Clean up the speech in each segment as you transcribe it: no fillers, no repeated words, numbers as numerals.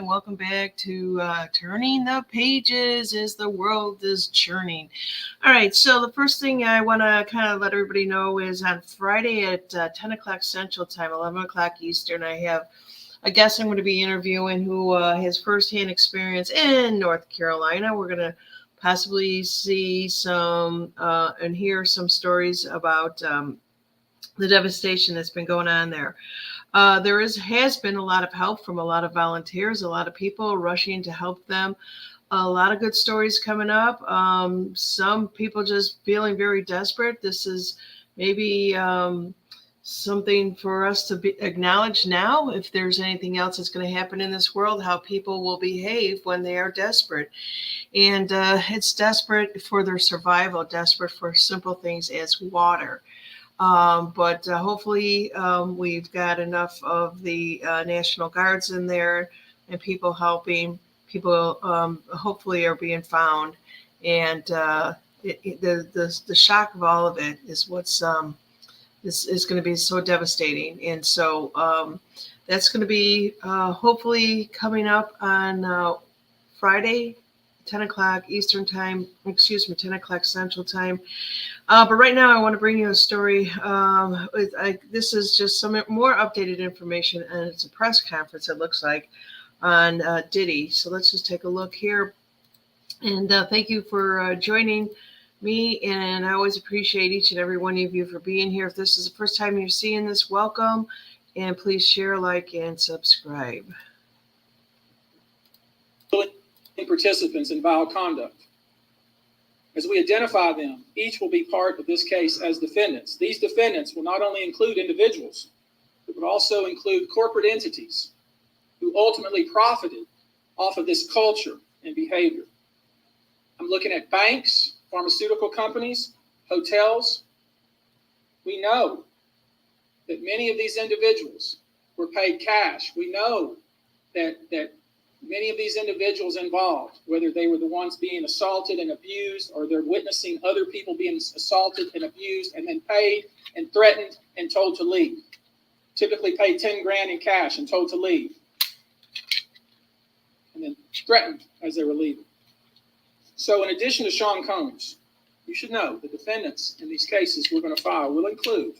welcome back to Turning the Pages as the World is Churning. All right, so the first thing I want to kind of let everybody know is on Friday at 10 o'clock Central Time, 11 o'clock Eastern, I have a guest I'm going to be interviewing who has firsthand experience in North Carolina. We're going to possibly see some and hear some stories about the devastation that's been going on there. There has been a lot of help from a lot of volunteers, a lot of people rushing to help them. A lot of good stories coming up. Some people just feeling very desperate. This is maybe something for us to acknowledge now. If there's anything else that's going to happen in this world, how people will behave when they are desperate. And it's desperate for their survival, desperate for simple things as water. But hopefully we've got enough of the National Guards in there and people helping. People hopefully are being found. And the shock of all of it is what's is going to be so devastating. And so that's going to be hopefully coming up on Friday, 10 o'clock Eastern time, 10 o'clock Central time. But right now I want to bring you a story. This is just some more updated information, and it's a press conference, it looks like, on Diddy. So let's just take a look here. And thank you for joining me. And I always appreciate each and every one of you for being here. If this is the first time you're seeing this, welcome. And please share, like, and subscribe. Participants in vile conduct. As we identify them, each will be part of this case as defendants. These defendants will not only include individuals, but would also include corporate entities who ultimately profited off of this culture and behavior. I'm looking at banks, pharmaceutical companies, hotels. We know that many of these individuals were paid cash. We know that many of these individuals involved, whether they were the ones being assaulted and abused, or they're witnessing other people being assaulted and abused and then paid and threatened and told to leave. Typically paid 10 grand in cash and told to leave. And then threatened as they were leaving. So in addition to Sean Combs, you should know the defendants in these cases we're going to file will include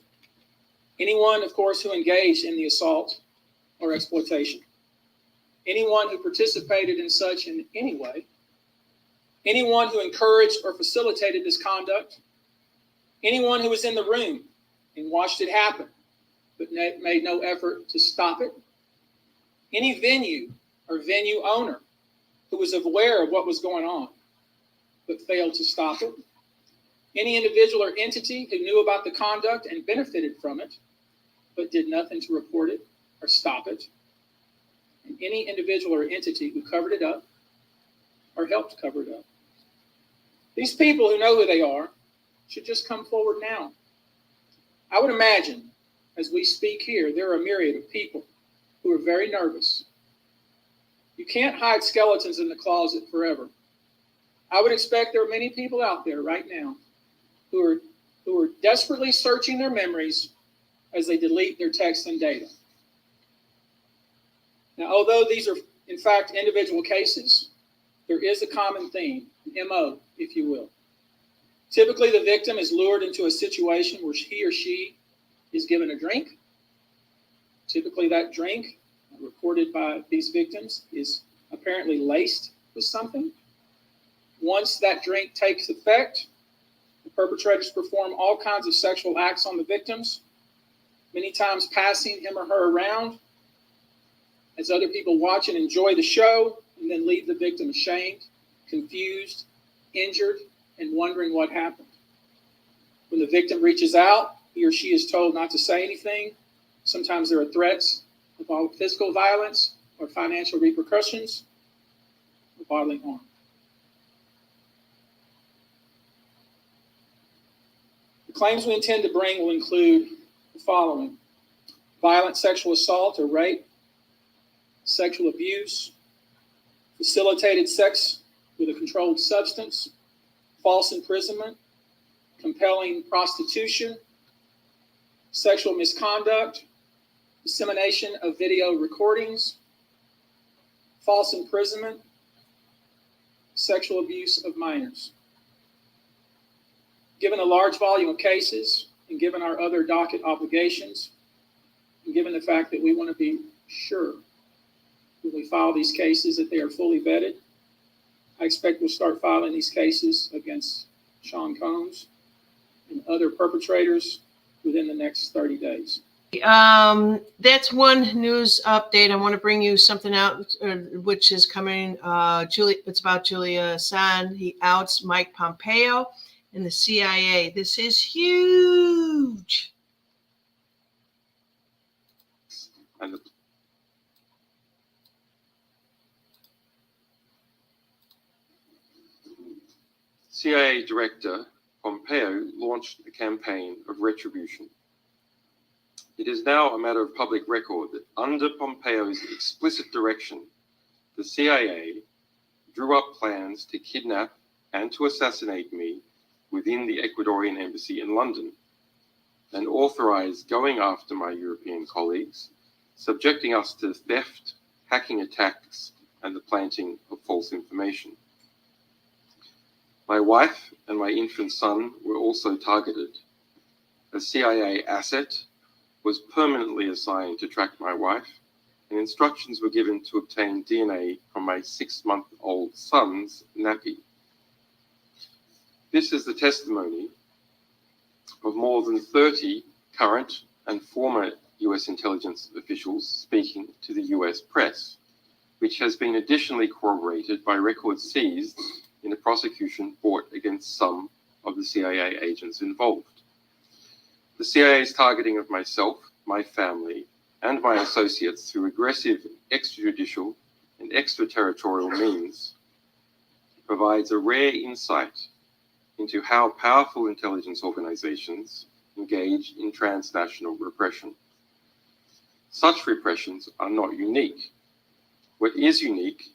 anyone, of course, who engaged in the assault or exploitation, anyone who participated in such in any way, anyone who encouraged or facilitated this conduct, anyone who was in the room and watched it happen but made no effort to stop it, any venue or venue owner who was aware of what was going on but failed to stop it, any individual or entity who knew about the conduct and benefited from it but did nothing to report it or stop it, and any individual or entity who covered it up or helped cover it up. These people who know who they are should just come forward now. I would imagine, as we speak here, there are a myriad of people who are very nervous. You can't hide skeletons in the closet forever. I would expect there are many people out there right now who are desperately searching their memories as they delete their texts and data. Now, although these are, in fact, individual cases, there is a common theme, an MO, if you will. Typically, the victim is lured into a situation where he or she is given a drink. Typically, that drink, reported by these victims, is apparently laced with something. Once that drink takes effect, the perpetrators perform all kinds of sexual acts on the victims, many times passing him or her around as other people watch and enjoy the show, and then leave the victim ashamed, confused, injured, and wondering what happened. When the victim reaches out, he or she is told not to say anything. Sometimes there are threats of physical violence or financial repercussions or bodily harm. The claims we intend to bring will include the following: violent sexual assault or rape, sexual abuse, facilitated sex with a controlled substance, false imprisonment, compelling prostitution, sexual misconduct, dissemination of video recordings, false imprisonment, sexual abuse of minors. Given a large volume of cases, and given our other docket obligations, and given the fact that we want to be sure when we file these cases that they are fully vetted, I expect we'll start filing these cases against Sean Combs and other perpetrators within the next 30 days. That's one news update. I want to bring you something out, which is coming. It's about Julia Assange. He outs Mike Pompeo and the CIA. This is huge. And the CIA Director Pompeo launched a campaign of retribution. It is now a matter of public record that under Pompeo's explicit direction, the CIA drew up plans to kidnap and to assassinate me within the Ecuadorian embassy in London, and authorized going after my European colleagues, subjecting us to theft, hacking attacks, and the planting of false information. My wife and my infant son were also targeted. A CIA asset was permanently assigned to track my wife, and instructions were given to obtain DNA from my 6-month-old son's nappy. This is the testimony of more than 30 current and former US intelligence officials speaking to the US press, which has been additionally corroborated by records seized in a prosecution brought against some of the CIA agents involved. The CIA's targeting of myself, my family, and my associates through aggressive extrajudicial and extraterritorial means provides a rare insight into how powerful intelligence organizations engage in transnational repression. Such repressions are not unique. What is unique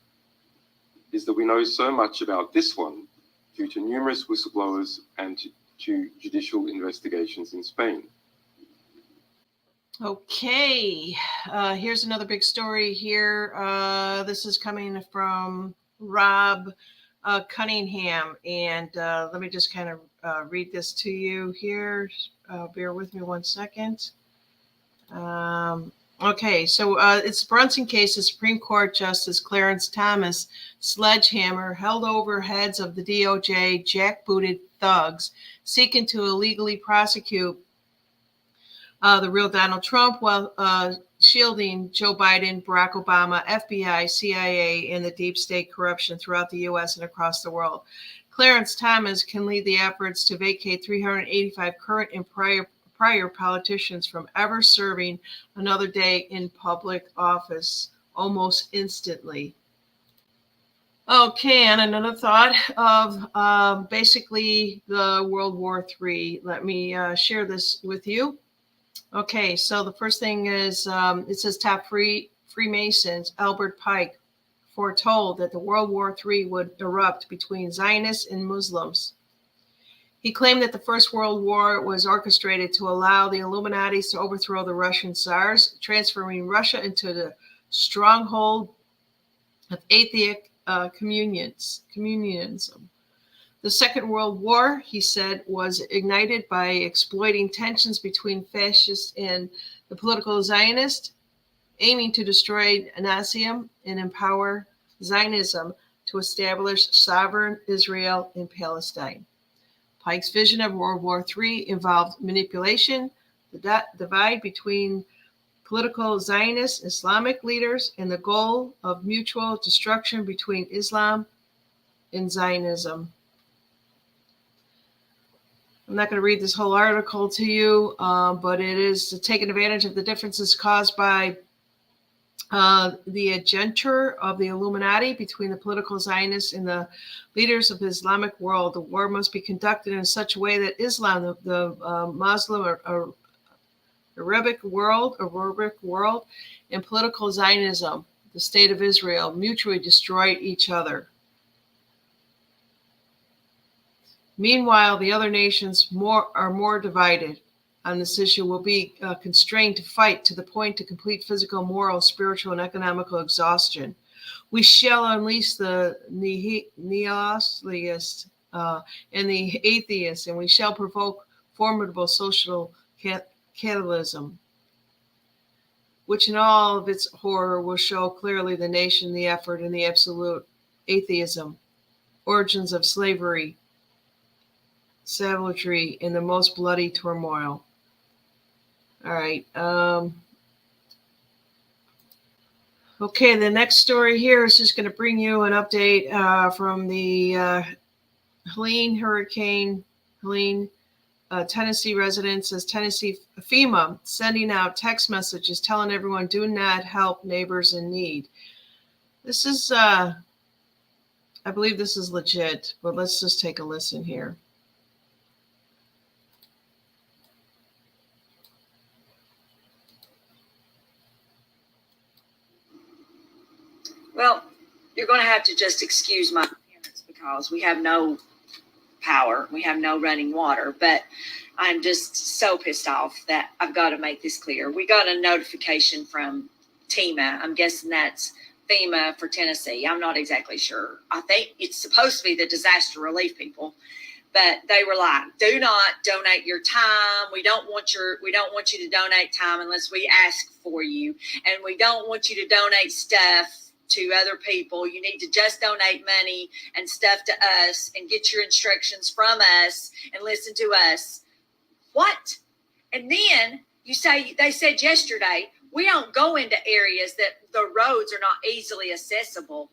is that we know so much about this one due to numerous whistleblowers and to judicial investigations in Spain. Okay, here's another big story here. This is coming from Rob Cunningham, and let me just kind of read this to you here. Bear with me 1 second. Okay, so it's the Brunson case. The Supreme Court Justice Clarence Thomas sledgehammer held over heads of the DOJ jackbooted thugs seeking to illegally prosecute the real Donald Trump while shielding Joe Biden, Barack Obama, FBI, CIA, and the deep state corruption throughout the U.S. and across the world. Clarence Thomas can lead the efforts to vacate 385 current and prior politicians from ever serving another day in public office almost instantly. Okay, and another thought of basically the World War III. Let me share this with you. Okay, so the first thing is it says top Freemasons, Albert Pike, foretold that the World War III would erupt between Zionists and Muslims. He claimed that the First World War was orchestrated to allow the Illuminatis to overthrow the Russian Tsars, transforming Russia into the stronghold of atheist communism. The Second World War, he said, was ignited by exploiting tensions between fascists and the political Zionists, aiming to destroy Nazism and empower Zionism to establish sovereign Israel in Palestine. Pike's vision of World War III involved manipulation, the divide between political Zionist Islamic leaders, and the goal of mutual destruction between Islam and Zionism. I'm not going to read this whole article to you, but it is taking advantage of the differences caused by the agenda of the Illuminati between the political Zionists and the leaders of the Islamic world. The war must be conducted in such a way that Islam, the Muslim or Arabic world, and political Zionism, the state of Israel, mutually destroy each other. Meanwhile, the other nations are more divided on this issue, will be constrained to fight to the point to complete physical, moral, spiritual, and economical exhaustion. We shall unleash the nihilists and the atheists, and we shall provoke formidable social catalysm, which in all of its horror will show clearly the nation, the effort, and the absolute atheism, origins of slavery, savagery, and the most bloody turmoil. All right. Okay, the next story here is just going to bring you an update from the Hurricane Helene. Tennessee residents, says Tennessee FEMA sending out text messages telling everyone do not help neighbors in need. This is, I believe this is legit, but let's just take a listen here. Well, you're going to have to just excuse my appearance because we have no power. We have no running water, but I'm just so pissed off that I've got to make this clear. We got a notification from TEMA. I'm guessing that's FEMA for Tennessee. I'm not exactly sure. I think it's supposed to be the disaster relief people, but they were like, do not donate your time. We don't want you to donate time unless we ask for you. And we don't want you to donate stuff to other people. You need to just donate money and stuff to us and get your instructions from us and listen to us. What? And then they said yesterday, we don't go into areas that the roads are not easily accessible.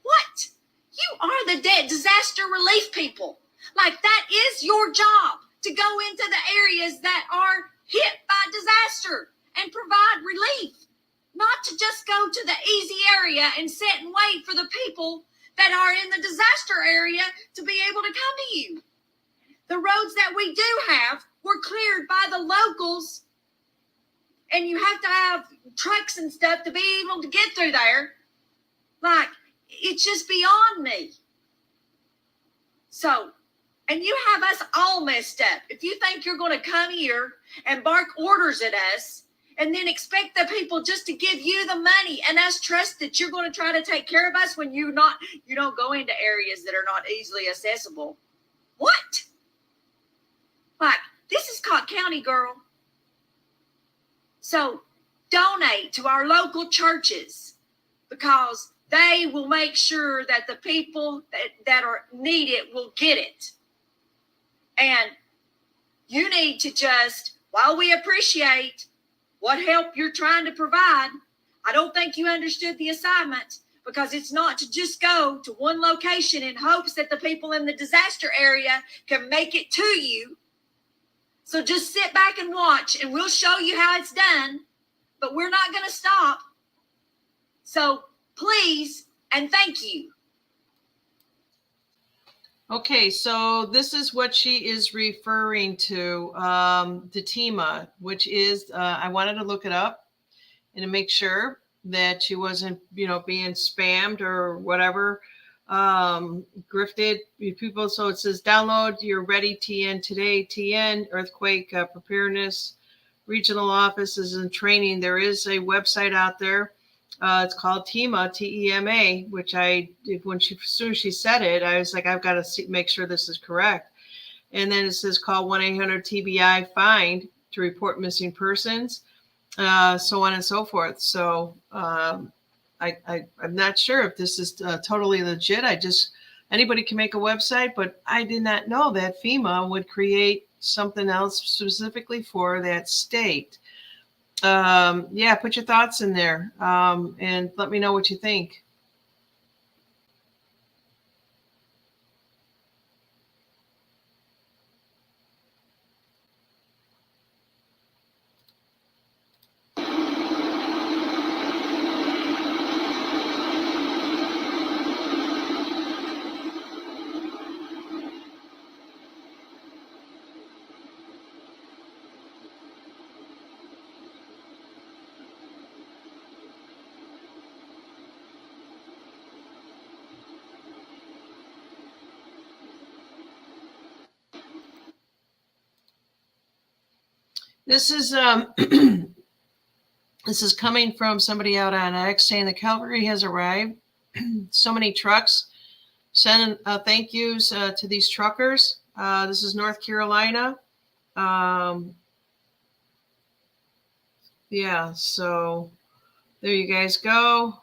What? You are the disaster relief people. Like, that is your job, to go into the areas that are hit by disaster and provide relief. Not to just go to the easy area and sit and wait for the people that are in the disaster area to be able to come to you. The roads that we do have were cleared by the locals, and you have to have trucks and stuff to be able to get through there. Like, it's just beyond me. So, and you have us all messed up. If you think you're going to come here and bark orders at us, and then expect the people just to give you the money and us trust that you're going to try to take care of us when you don't go into areas that are not easily accessible. What? Like, this is Cobb County, girl. So donate to our local churches because they will make sure that the people that are need it will get it. And you need to just, while we appreciate what help you're trying to provide, I don't think you understood the assignment, because it's not to just go to one location in hopes that the people in the disaster area can make it to you. So just sit back and watch, and we'll show you how it's done, but we're not going to stop. So please and thank you. Okay, so this is what she is referring to, the TEMA, which is, I wanted to look it up and to make sure that she wasn't, being spammed or whatever, grifted people. So it says, download your Ready TN today, TN, earthquake preparedness, regional offices and training. There is a website out there. It's called TEMA, TEMA, which as soon as she said it, I was like, I've got to make sure this is correct. And then it says call 1-800-TBI-FIND to report missing persons, so on and so forth. So I'm not sure if this is totally legit. Anybody can make a website, but I did not know that FEMA would create something else specifically for that state. Put your thoughts in there, and let me know what you think. This is This is coming from somebody out on X saying the cavalry has arrived. So many trucks. Send thank yous to these truckers. This is North Carolina. Yeah, so there you guys go.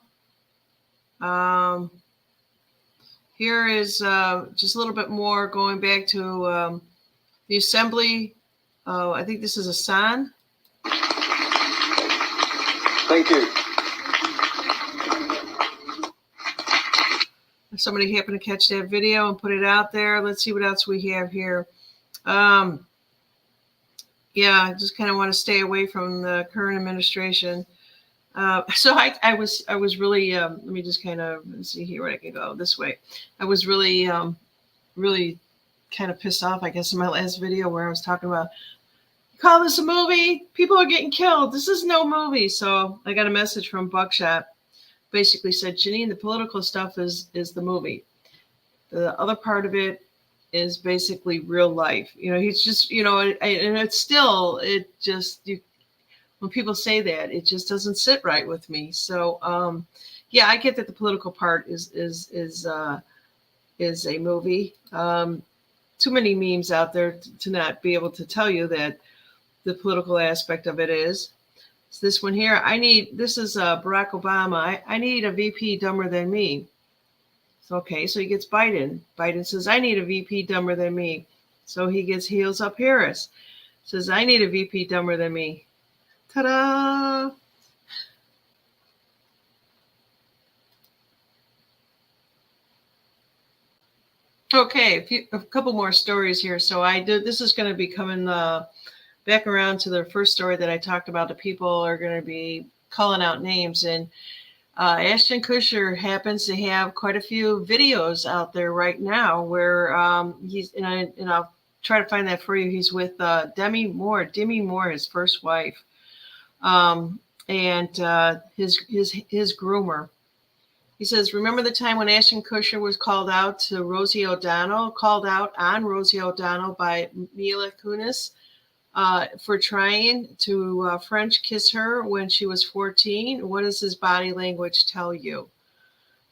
Here is just a little bit more going back to the assembly. I think this is a sign. Thank you. If somebody happened to catch that video and put it out there, let's see what else we have here. Yeah, I just kind of want to stay away from the current administration. So I was really let me just kind of see here where I can go this way. I was really really kind of pissed off, I guess, in my last video where I was talking about, call this a movie? People are getting killed. This is no movie. So I got a message from Buckshot, basically said, Janine, the political stuff is the movie. The other part of it is basically real life. You know, he's just, you know, and it's still, it just, when people say that, it just doesn't sit right with me. So, yeah, I get that the political part is a movie. Too many memes out there to not be able to tell you that the political aspect of it is. So this one here, this is Barack Obama. I need a VP dumber than me. So, okay, so he gets Biden. Biden says, I need a VP dumber than me. So he heals up Harris. Says, I need a VP dumber than me. Ta-da! Okay, a couple more stories here. So this is going to be coming back around to the first story that I talked about. The people are going to be calling out names, and Ashton Kutcher happens to have quite a few videos out there right now where he's, and I'll try to find that for you. He's with Demi Moore, his first wife, and his groomer. He says, remember the time when Ashton Kutcher was called out on Rosie O'Donnell by Mila Kunis for trying to French kiss her when she was 14? What does his body language tell you?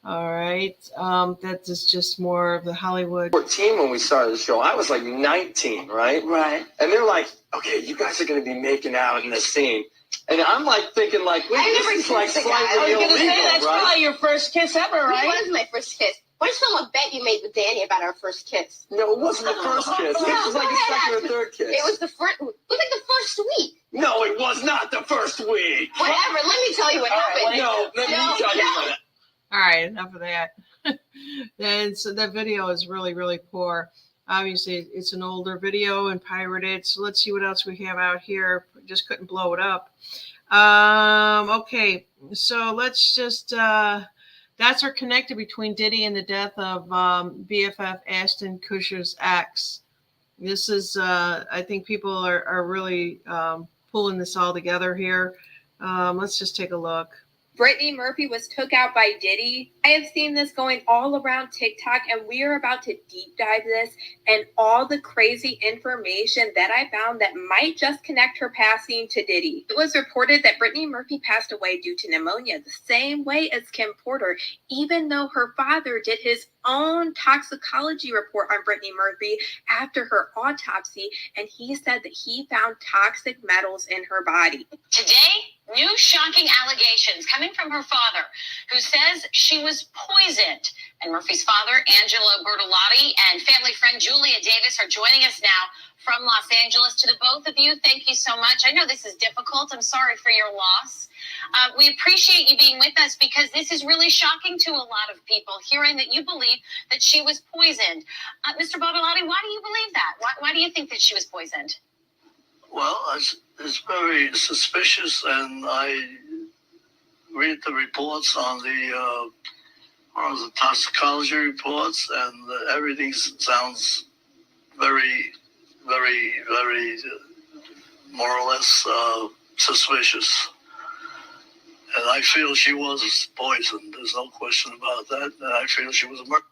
All right. That is just more of the Hollywood. 14 when we started the show. I was like 19, right? Right. And they're like, okay, you guys are going to be making out in this scene. And I'm like thinking, like, wait, this is like slightly illegal, I was going to say, that's right? probably your first kiss ever, right? It was my first kiss. What's some bet you made with Danny about our first kiss? No, it wasn't the first kiss. No, This was like go the ahead. second or third kiss. It was like the first week. No, it was not the first week. Whatever. Let me tell you what happened. No, let me tell you what. All right, enough of that. And so that video is really, really poor. Obviously, it's an older video and pirated. So let's see what else we have out here. Just couldn't blow it up. Okay, so let's just dots are connected between Diddy and the death of BFF Ashton Kutcher's ex. This is I think people are really pulling this all together here. Let's just take a look. Brittany Murphy was took out by Diddy. I have seen this going all around TikTok, and we are about to deep dive this and all the crazy information that I found that might just connect her passing to Diddy. It was reported that Brittany Murphy passed away due to pneumonia, the same way as Kim Porter, even though her father did his own toxicology report on Brittany Murphy after her autopsy, and he said that he found toxic metals in her body. Today, new shocking allegations coming from her father, who says she was poisoned. And Murphy's father, Angelo Bertolotti, and family friend Julia Davis are joining us now from Los Angeles. To the both of you, thank you so much. I know this is difficult. I'm sorry for your loss. We appreciate you being with us because this is really shocking to a lot of people, hearing that you believe that she was poisoned. Mr. Bertolotti, why do you believe that? Why do you think that she was poisoned? Well, it's very suspicious, and I read the reports on the toxicology reports, and everything sounds very, very, very more or less suspicious. And I feel she was poisoned. There's no question about that. And I feel she was murdered.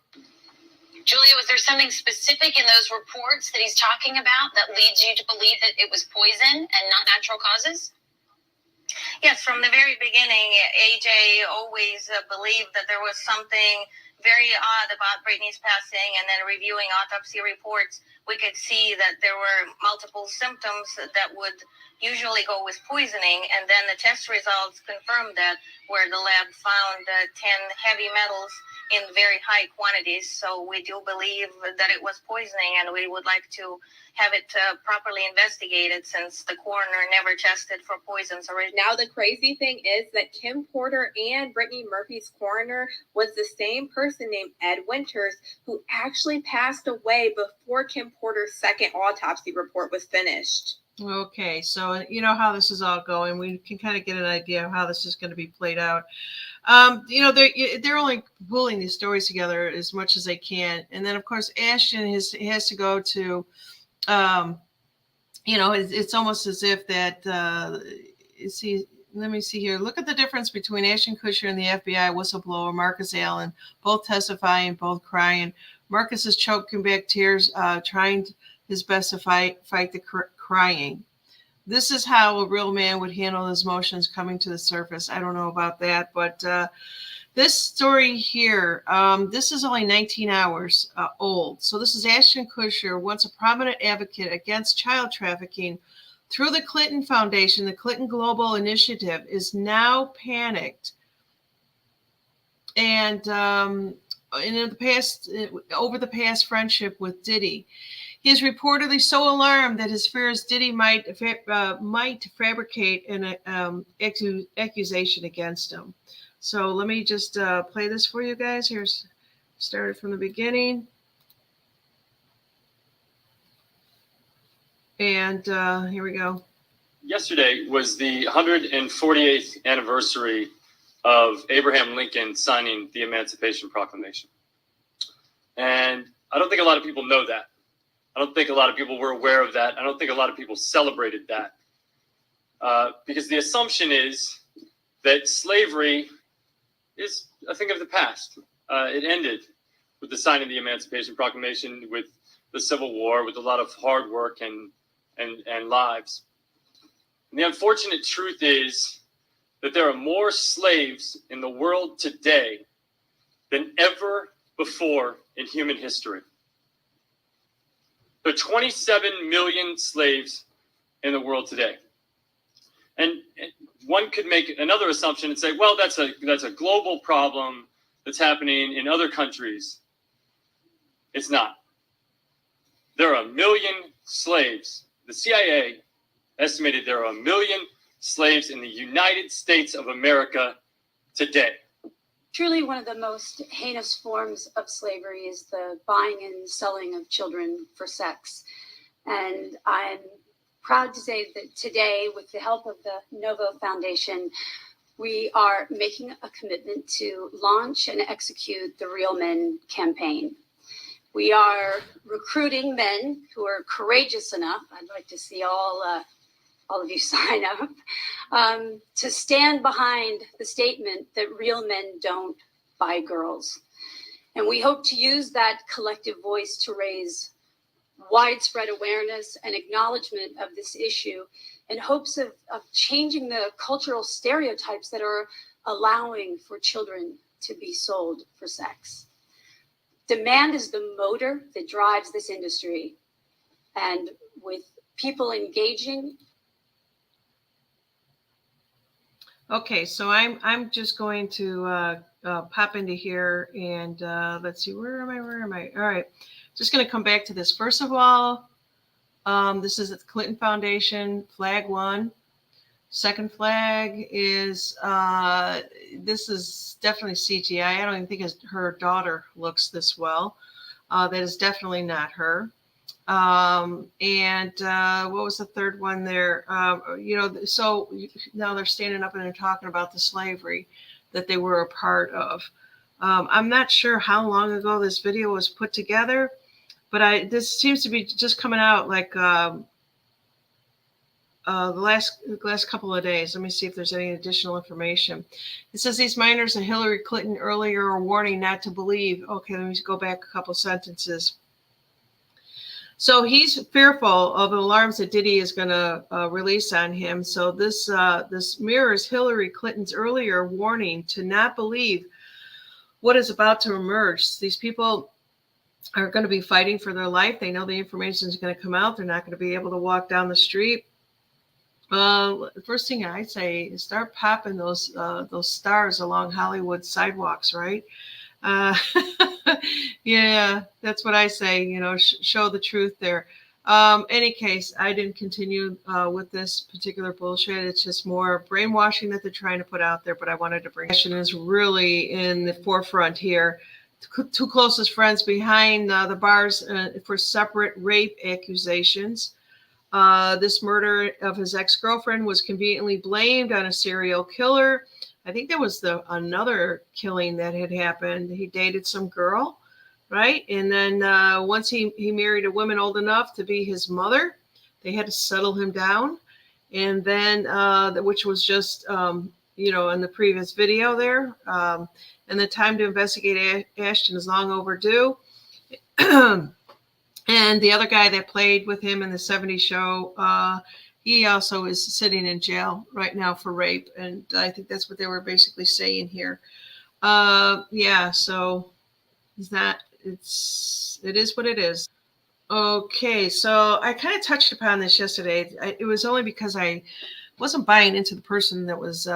Julia, was there something specific in those reports that he's talking about that leads you to believe that it was poison and not natural causes? Yes, from the very beginning, AJ always believed that there was something very odd about Brittany's passing, and then reviewing autopsy reports, we could see that there were multiple symptoms that would usually go with poisoning, and then the test results confirmed that, where the lab found 10 heavy metals in very high quantities. So we do believe that it was poisoning, and we would like to have it properly investigated, since the coroner never tested for poisons originally. Now, the crazy thing is that Kim Porter and Brittany Murphy's coroner was the same person named Ed Winters, who actually passed away before Kim Porter's second autopsy report was finished. Okay, so you know how this is all going. We can kind of get an idea of how this is going to be played out. They're only pulling these stories together as much as they can, and then of course Ashton has to go to, it's almost as if that. Let me see here. Look at the difference between Ashton Kutcher and the FBI whistleblower Marcus Allen, both testifying, both crying. Marcus is choking back tears, trying his best to fight the crying. This is how a real man would handle his emotions coming to the surface. I don't know about that, but this story here, this is only 19 hours old. So this is Ashton Kutcher, once a prominent advocate against child trafficking through the Clinton Foundation. The Clinton Global Initiative is now panicked. And in the past, over the past friendship with Diddy. He is reportedly so alarmed that his fears Diddy might fabricate an accusation against him. So let me just play this for you guys. Here's started from the beginning. And here we go. Yesterday was the 148th anniversary of Abraham Lincoln signing the Emancipation Proclamation. And I don't think a lot of people know that. I don't think a lot of people were aware of that. I don't think a lot of people celebrated that. Because the assumption is that slavery is a thing of the past. It ended with the signing of the Emancipation Proclamation, with the Civil War, with a lot of hard work and lives. And the unfortunate truth is that there are more slaves in the world today than ever before in human history. There are 27 million slaves in the world today. And one could make another assumption and say, well, that's a global problem that's happening in other countries. It's not. There are 1 million slaves. The CIA estimated there are 1 million slaves in the United States of America today. Truly, one of the most heinous forms of slavery is the buying and selling of children for sex. And I'm proud to say that today, with the help of the Novo Foundation, we are making a commitment to launch and execute the Real Men campaign. We are recruiting men who are courageous enough, I'd like to see all of you sign up, to stand behind the statement that real men don't buy girls. And we hope to use that collective voice to raise widespread awareness and acknowledgement of this issue in hopes of changing the cultural stereotypes that are allowing for children to be sold for sex. Demand is the motor that drives this industry. And with people engaging. Okay, so I'm just going to pop into here and let's see, where am I? All right, just going to come back to this. First of all, this is the Clinton Foundation, flag 1. Second flag is, this is definitely CGI. I don't even think her daughter looks this well. That is definitely not her. And what was the third one there? So now they're standing up and they're talking about the slavery that they were a part of. I'm not sure how long ago this video was put together, but this seems to be just coming out like the last couple of days. Let me see if there's any additional information. It says these minors and Hillary Clinton earlier are warning not to believe. Okay, let me go back a couple sentences. So he's fearful of alarms that Diddy is going to release on him. So this mirrors Hillary Clinton's earlier warning to not believe what is about to emerge. These people are going to be fighting for their life. They know the information is going to come out. They're not going to be able to walk down the street. First thing I say is start popping those stars along Hollywood sidewalks, right? Yeah, that's what I say. You know, show the truth there. Any case, I didn't continue with this particular bullshit. It's just more brainwashing that they're trying to put out there. But I wanted to bring is really in the forefront here. Two closest friends behind the bars for separate rape accusations. This murder of his ex-girlfriend was conveniently blamed on a serial killer. I think there was another killing that had happened. He dated some girl, right? And then once he married a woman old enough to be his mother, they had to settle him down. And then, which was just, you know, in the previous video there. And the time to investigate Ashton is long overdue. And the other guy that played with him in the 70s show, he also is sitting in jail right now for rape. And I think that's what they were basically saying here. Yeah, so it is what it is. Okay, so I kind of touched upon this yesterday. It was only because I wasn't buying into the person that was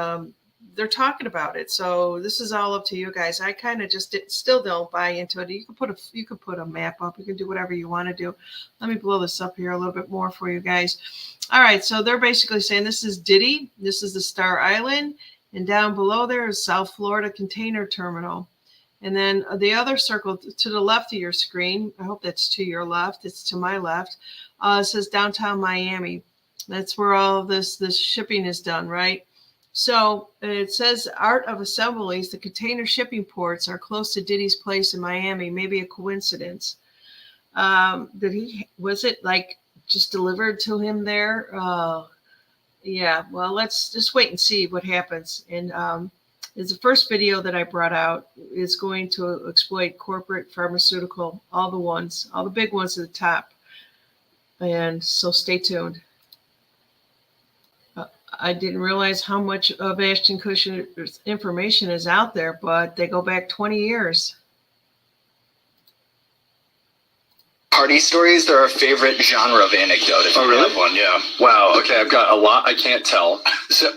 they're talking about it. So this is all up to you guys. I kind of just still don't buy into it. You can put a map up. You can do whatever you want to do. Let me blow this up here a little bit more for you guys. All right, so they're basically saying this is Diddy. This is the Star Island, and down below there is South Florida Container Terminal. And then the other circle to the left of your screen, I hope that's to your left, it's to my left, it says downtown Miami. That's where all of this shipping is done, right? So it says Art of Assemblies, the container shipping ports are close to Diddy's place in Miami. Maybe a coincidence. Was it like just delivered to him there? Yeah, well, let's just wait and see what happens. And is the first video that I brought out is going to exploit corporate, pharmaceutical, all the big ones at the top. And so stay tuned. I didn't realize how much of Ashton Kutcher's information is out there, but they go back 20 years. Party stories are our favorite genre of anecdote. If you have one, yeah. Wow. Okay, I've got a lot I can't tell. So,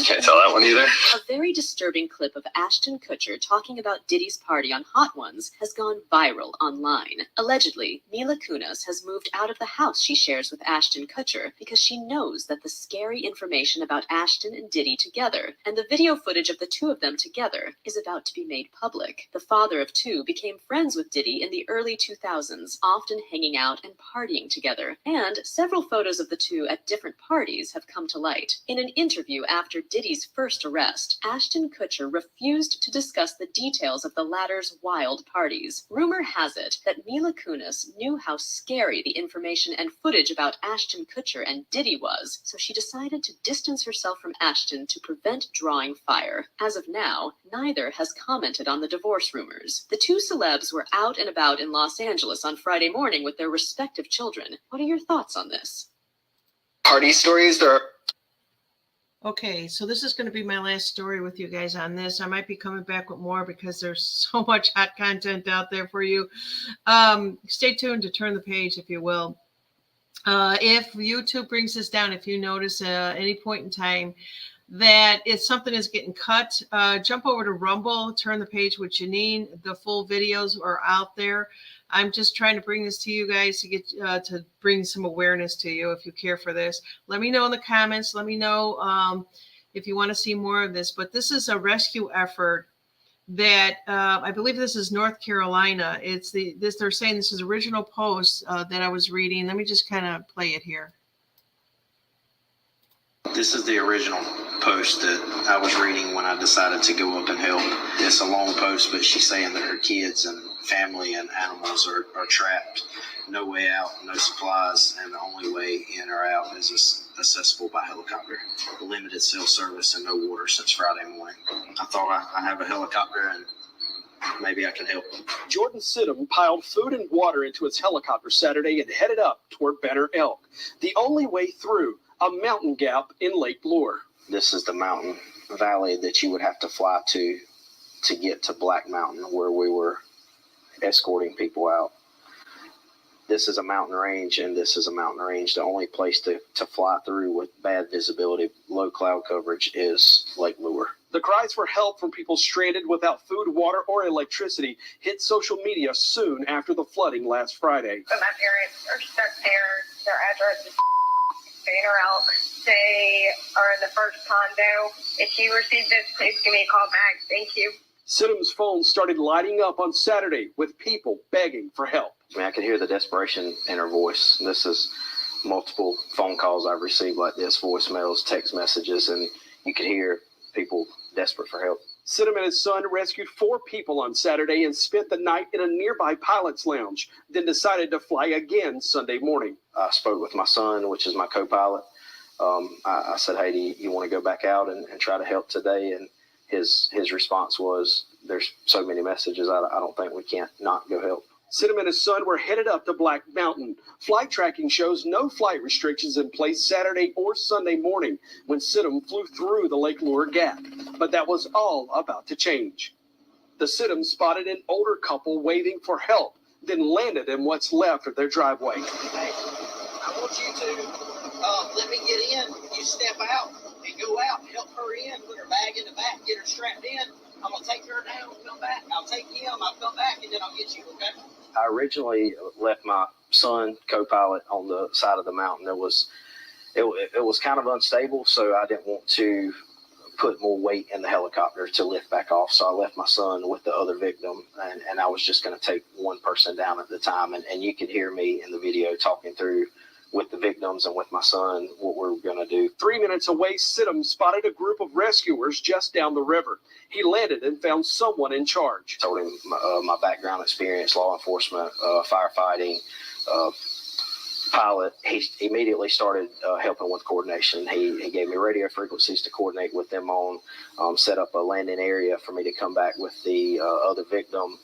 can't tell that one either. A very disturbing clip of Ashton Kutcher talking about Diddy's party on Hot Ones has gone viral online. Allegedly, Mila Kunis has moved out of the house she shares with Ashton Kutcher because she knows that the scary information about Ashton and Diddy together and the video footage of the two of them together is about to be made public. The father of two became friends with Diddy in the early 2000s, often hanging out and partying together, and several photos of the two at different parties have come to light. In an interview after Diddy's first arrest, Ashton Kutcher refused to discuss the details of the latter's wild parties. Rumor has it that Mila Kunis knew how scary the information and footage about Ashton Kutcher and Diddy was, so she decided to distance herself from Ashton to prevent drawing fire. As of now, neither has commented on the divorce rumors. The two celebs were out and about in Los Angeles on Friday morning with their respective children. What are your thoughts on this? Party stories are... Okay, so this is going to be my last story with you guys on this. I might be coming back with more because there's so much hot content out there for you. Stay tuned to turn the page, if you will. If YouTube brings this down, if you notice at any point in time that if something is getting cut, jump over to Rumble, turn the page with Janine. The full videos are out there. I'm just trying to bring this to you guys to get to bring some awareness to you. If you care for this, let me know in the comments. Let me know if you want to see more of this. But this is a rescue effort that I believe this is North Carolina. They're saying this is original post that I was reading. Let me just kind of play it here. This is the original post that I was reading when I decided to go up and help. It's a long post, but she's saying that her kids and family and animals are trapped. No way out, no supplies, and the only way in or out is accessible by helicopter. Limited cell service and no water since Friday morning. I thought I have a helicopter and maybe I can help them. Jordan Sidham piled food and water into his helicopter Saturday and headed up toward Banner Elk, the only way through a mountain gap in Lake Lure. This is the mountain valley that you would have to fly to get to Black Mountain, where we were escorting people out. This is a mountain range, and this is a mountain range. The only place to fly through with bad visibility, low cloud coverage, is Lake Lure. The cries for help from people stranded without food, water, or electricity hit social media soon after the flooding last Friday. But my parents are stuck there. Their address is Banner Elk. They are in the first condo. If you receive this, please give me a call back. Thank you. Sidham's phone started lighting up on Saturday with people begging for help. I mean, I could hear the desperation in her voice. This is multiple phone calls I've received like this, voicemails, text messages, and you could hear people desperate for help. Sidham and his son rescued 4 people on Saturday and spent the night in a nearby pilot's lounge, then decided to fly again Sunday morning. I spoke with my son, which is my co-pilot. I said, hey, do you want to go back out and try to help today? And his response was, there's so many messages, I don't think we can't not go help. Sidham and his son were headed up to Black Mountain. Flight tracking shows no flight restrictions in place Saturday or Sunday morning when Sidham flew through the Lake Lure Gap. But that was all about to change. The Sidham spotted an older couple waving for help, then landed in what's left of their driveway. Hey, I want you to let me get in. You step out and go out and help her in, put her bag in the back, get her strapped in. I'm going to take her down and come back. I'll take him, I'll come back, and then I'll get you, okay? I originally left my son, co-pilot, on the side of the mountain. It was kind of unstable, so I didn't want to put more weight in the helicopter to lift back off. So I left my son with the other victim, and I was just going to take one person down at the time. And you could hear me in the video talking through with the victims and with my son what we're going to do. 3 minutes away, Sidham spotted a group of rescuers just down the river. He landed and found someone in charge. Told him my background experience, law enforcement, firefighting, pilot. He immediately started helping with coordination. He gave me radio frequencies to coordinate with them on, set up a landing area for me to come back with the other victim.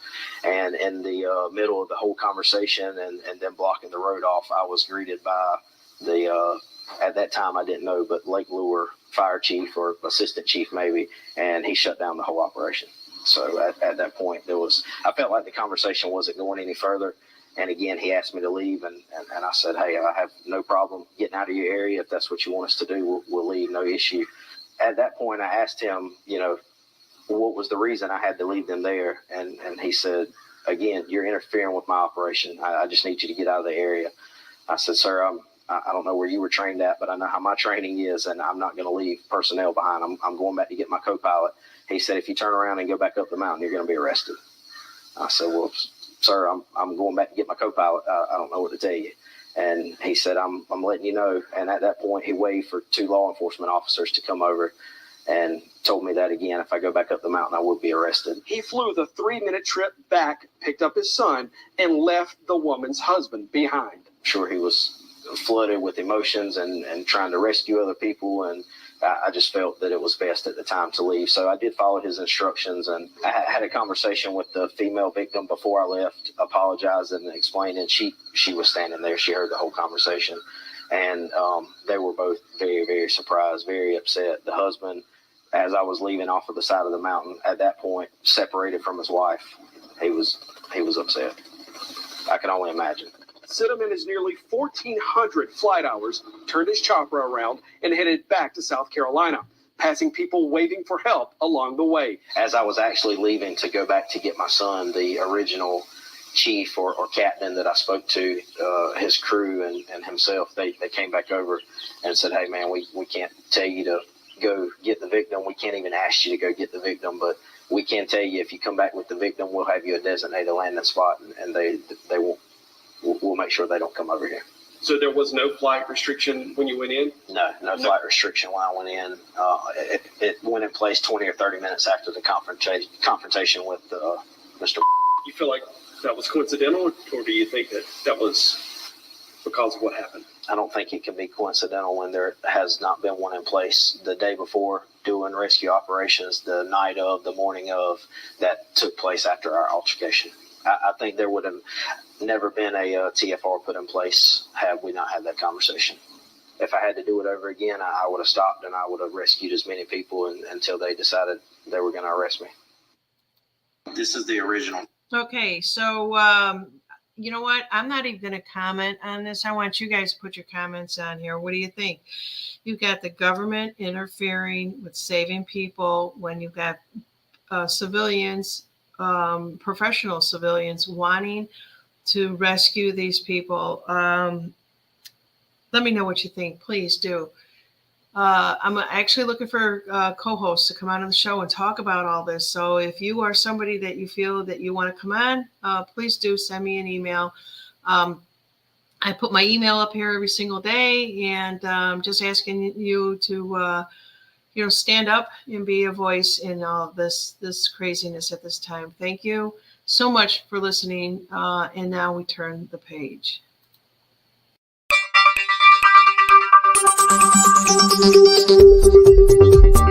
And in the middle of the whole conversation and then blocking the road off, I was greeted by the, at that time I didn't know, but Lake Lure fire chief or assistant chief maybe, and he shut down the whole operation. So at that point, I felt like the conversation wasn't going any further. And again, he asked me to leave, and I said, hey, I have no problem getting out of your area. If that's what you want us to do, we'll leave, no issue. At that point, I asked him, what was the reason I had to leave them there? And he said, again, you're interfering with my operation. I just need you to get out of the area. I said, sir, I don't know where you were trained at, but I know how my training is, and I'm not going to leave personnel behind. I'm going back to get my co-pilot. He said, if you turn around and go back up the mountain, you're going to be arrested. I said, well, sir, I'm going back to get my co-pilot. I don't know what to tell you. And he said, I'm letting you know. And at that point, he waved for 2 law enforcement officers to come over and told me that again, if I go back up the mountain, I would be arrested. He flew the 3-minute trip back, picked up his son, and left the woman's husband behind. Sure, he was flooded with emotions and trying to rescue other people, and I just felt that it was best at the time to leave. So I did follow his instructions, and I had a conversation with the female victim before I left, apologized and explained, and she was standing there. She heard the whole conversation, and they were both very, very surprised, very upset. The husband, as I was leaving off of the side of the mountain, at that point, separated from his wife, he was upset. I can only imagine. Sidham and his nearly 1,400 flight hours turned his chopper around and headed back to South Carolina, passing people waving for help along the way. As I was actually leaving to go back to get my son, the original chief or captain that I spoke to, his crew and himself, they came back over and said, hey, man, we can't tell you to go get the victim. We can't even ask you to go get the victim, but we can tell you if you come back with the victim, we'll have you a designated landing spot, and they won't. We'll make sure they don't come over here. So there was no flight restriction when you went in? No flight restriction when I went in. It went in place 20 or 30 minutes after the confrontation with Mr. You feel like that was coincidental, or do you think that was because of what happened. I don't think it can be coincidental when there has not been one in place the day before doing rescue operations, the night of, the morning of, that took place after our altercation. I think there would have never been a TFR put in place had we not had that conversation. If I had to do it over again, I would have stopped and I would have rescued as many people until they decided they were going to arrest me. This is the original. Okay, so you know what? I'm not even going to comment on this. I want you guys to put your comments on here. What do you think? You've got the government interfering with saving people when you've got civilians, professional civilians wanting to rescue these people. Let me know what you think. Please do. I'm actually looking for co-hosts to come on the show and talk about all this. So if you are somebody that you feel that you want to come on, please do send me an email. I put my email up here every single day, and just asking you to, stand up and be a voice in all this craziness at this time. Thank you so much for listening. And now we turn the page. Thank you.